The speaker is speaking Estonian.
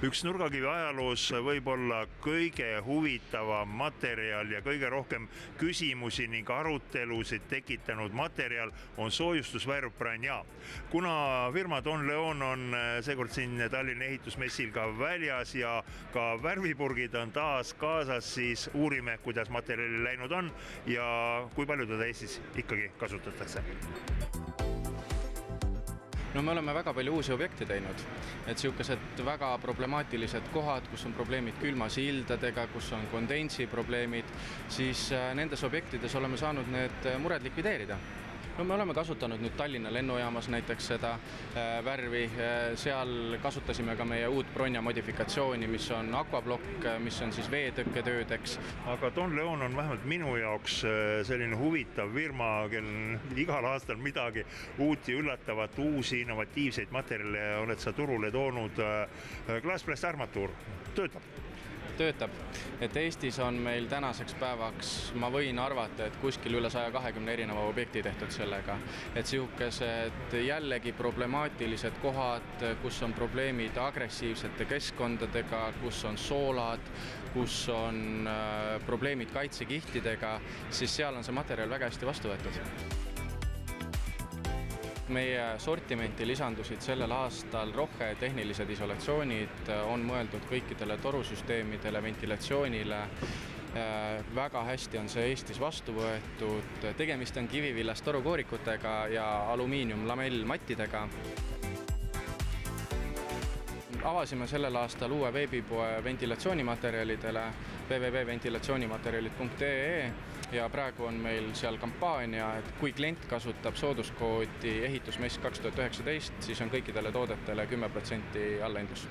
Üks nurgakivi ajaloos võib-olla kõige huvitavam materjal ja kõige rohkem küsimusi ning arutelusid tekitanud materjal on soojustusvärv Branja. Kuna firma Don Leon on seekord siin Tallinna ehitusmessil ka väljas ja ka värvipurgid on taas kaasas, siis uurime, kuidas materjali läinud on ja kui palju teda Eestis ikkagi kasutatakse. No me oleme väga palju uusi objekte teinud, et siukesed väga problemaatilised kohad, kus on probleemid külmasildadega, kus on kondentsi probleemid, siis nendes objektides oleme saanud need mured likvideerida. No me oleme kasutanud nüüd Tallinna lennujaamas näiteks seda värvi, seal kasutasime ka meie uut Branja modifikatsiooni, mis on aquablokk, mis on siis veetõkketöödeks. Aga Don Leon on vähemalt minu jaoks selline huvitav firma, kel igal aastal midagi uut ja üllatavat, uusi innovatiivseid materjale oled sa turule toonud. Glasspress armatuur töötab. Et Eestis on meil tänaseks päevaks, ma võin arvata, et kuskil üle 120 erineva objekti tehtud sellega. Et sihukesed jällegi problemaatilised kohad, kus on probleemid agressiivsete keskkondadega, kus on soolad, kus on probleemid kaitsekihtidega, siis seal on see materjal väga hästi vastu võetud. Meie sortimenti lisandusid sellel aastal rohke tehnilised isolatsioonid, on mõeldud kõikidele torusüsteemidele, ventilatsioonile. Väga hästi on see Eestis vastu võetud. Tegemist on kivivillast torukoorikutega ja alumiiniumlamellmattidega. Avasime sellel aastal uue veebipoe ventilatsioonimaterjalidele www.ventilatsioonimaterjalid.ee ja praegu on meil seal kampaania, et kui klient kasutab sooduskoodi ehitusmess 2019, siis on kõikidele toodetele 10% allahindlus.